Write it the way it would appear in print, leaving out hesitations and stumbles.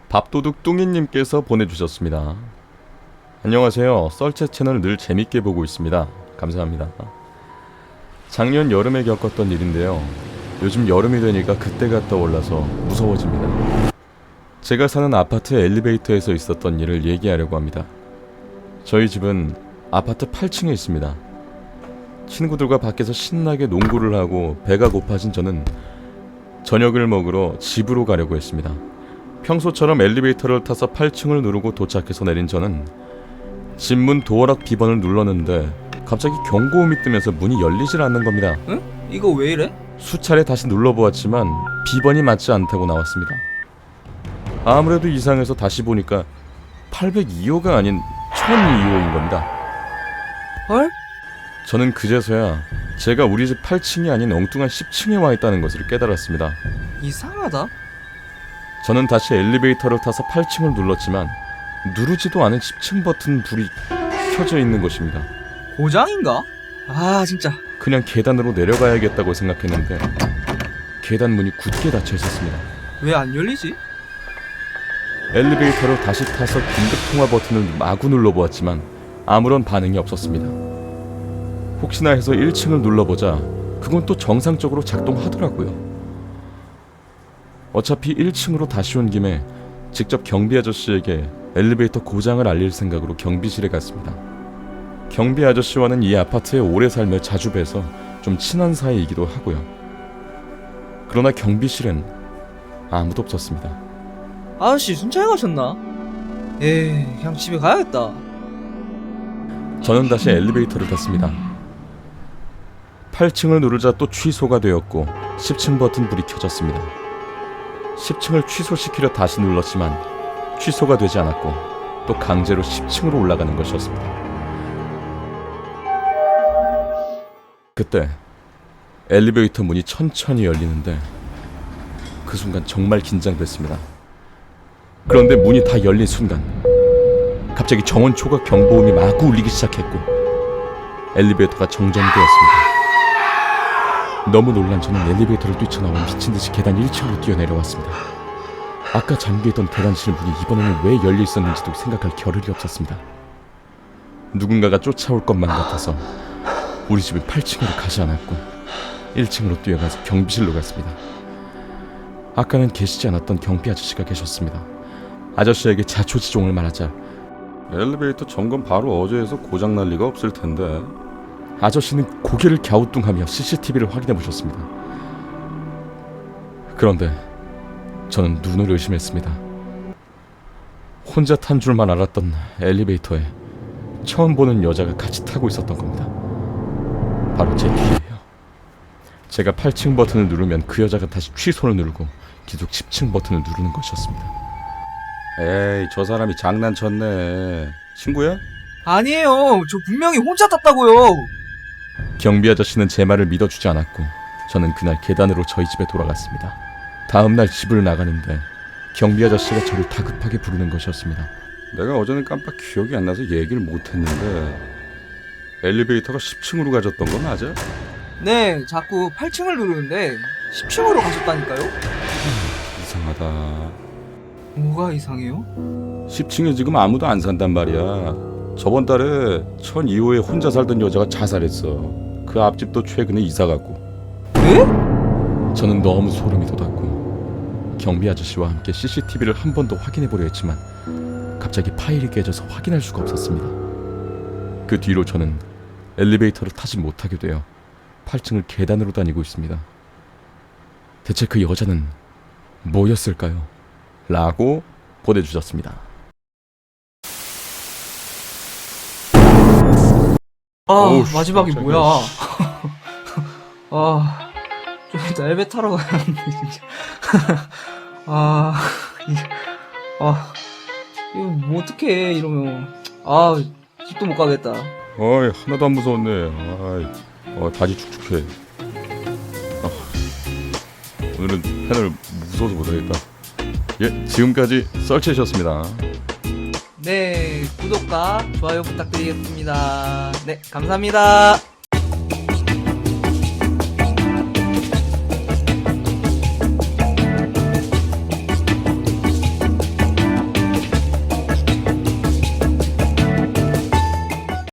밥도둑 뚱이님께서 보내주셨습니다. 안녕하세요. 썰채 채널 늘 재밌게 보고 있습니다. 감사합니다. 작년 여름에 겪었던 일인데요. 요즘 여름이 되니까 그때가 떠올라서 무서워집니다. 제가 사는 아파트 엘리베이터에서 있었던 일을 얘기하려고 합니다. 저희 집은 아파트 8층에 있습니다. 친구들과 밖에서 신나게 농구를 하고 배가 고파진 저는 저녁을 먹으러 집으로 가려고 했습니다. 평소처럼 엘리베이터를 타서 8층을 누르고 도착해서 내린 저는 집문 도어락 비번을 눌렀는데 갑자기 경고음이 뜨면서 문이 열리질 않는 겁니다. 응? 이거 왜 이래? 수차례 다시 눌러보았지만 비번이 맞지 않다고 나왔습니다. 아무래도 이상해서 다시 보니까 802호가 아닌 1002호인 겁니다. 헐? 저는 그제서야 제가 우리 집 8층이 아닌 엉뚱한 10층에 와 있다는 것을 깨달았습니다. 이상하다. 저는 다시 엘리베이터를 타서 8층을 눌렀지만 누르지도 않은 10층 버튼 불이 켜져 있는 것입니다. 고장인가? 아 진짜. 그냥 계단으로 내려가야겠다고 생각했는데 계단 문이 굳게 닫혀 있었습니다. 왜 안 열리지? 엘리베이터를 다시 타서 긴급통화 버튼을 마구 눌러보았지만 아무런 반응이 없었습니다. 혹시나 해서 1층을 눌러보자 그건 또 정상적으로 작동하더라고요. 어차피 1층으로 다시 온 김에 직접 경비 아저씨에게 엘리베이터 고장을 알릴 생각으로 경비실에 갔습니다. 경비 아저씨와는 이 아파트에 오래 살며 자주 뵈서 좀 친한 사이이기도 하고요. 그러나 경비실엔 아무도 없었습니다. 아저씨 순찰 가셨나? 에이 그냥 집에 가야겠다. 저는 다시 엘리베이터를 탔습니다. 8층을 누르자 또 취소가 되었고 10층 버튼 불이 켜졌습니다. 10층을 취소시키려 다시 눌렀지만 취소가 되지 않았고 또 강제로 10층으로 올라가는 것이었습니다. 그때 엘리베이터 문이 천천히 열리는데 그 순간 정말 긴장됐습니다. 그런데 문이 다 열린 순간 갑자기 정원 초각 경보음이 마구 울리기 시작했고 엘리베이터가 정전되었습니다. 너무 놀란 저는 엘리베이터를 뛰쳐나와 미친듯이 계단 1층으로 뛰어내려왔습니다. 아까 잠겨있던 계단실 문이 이번에는 왜 열려있었는지도 생각할 겨를이 없었습니다. 누군가가 쫓아올 것만 같아서 우리 집은 8층으로 가지 않았고 1층으로 뛰어가서 경비실로 갔습니다. 아까는 계시지 않았던 경비 아저씨가 계셨습니다. 아저씨에게 자초지종을 말하자 엘리베이터 점검 바로 어제 해서 고장 날 리가 없을 텐데 아저씨는 고개를 갸우뚱하며 CCTV를 확인해 보셨습니다. 그런데 저는 눈을 의심했습니다. 혼자 탄 줄만 알았던 엘리베이터에 처음 보는 여자가 같이 타고 있었던 겁니다. 바로 제 뒤에요. 제가 8층 버튼을 누르면 그 여자가 다시 취소를 누르고 계속 10층 버튼을 누르는 것이었습니다. 에이, 저 사람이 장난쳤네. 친구야? 아니에요. 저 분명히 혼자 탔다고요. 경비 아저씨는 제 말을 믿어주지 않았고 저는 그날 계단으로 저희 집에 돌아갔습니다. 다음날 집을 나가는데 경비 아저씨가 저를 다급하게 부르는 것이었습니다. 내가 어제는 깜빡 기억이 안 나서 얘기를 못했는데 엘리베이터가 10층으로 가졌던 거 맞아? 네, 자꾸 8층을 누르는데 10층으로 가셨다니까요? 이상하다. 뭐가 이상해요? 10층에 지금 아무도 안 산단 말이야. 저번 달에 1002호에 혼자 살던 여자가 자살했어. 그 앞집도 최근에 이사갔고. 네? 저는 너무 소름이 돋았고 경비 아저씨와 함께 CCTV를 한 번 더 확인해보려 했지만 갑자기 파일이 깨져서 확인할 수가 없었습니다. 그 뒤로 저는 엘리베이터를 타지 못하게 되어 8층을 계단으로 다니고 있습니다. 대체 그 여자는 뭐였을까요? 라고 보내주셨습니다. 아 어우, 마지막이 깜짝이야. 뭐야? 아, 좀 이따 엘베 타러 가야하는데 진짜. 이거 뭐 어떡해 이러면. 집도 못 가겠다. 어이, 하나도 안 무서웠네. 다리 축축해. 오늘은 펜을 무서워서 못하겠다. 예, 지금까지 썰치셨습니다. 네, 구독과 좋아요 부탁드리겠습니다. 네, 감사합니다.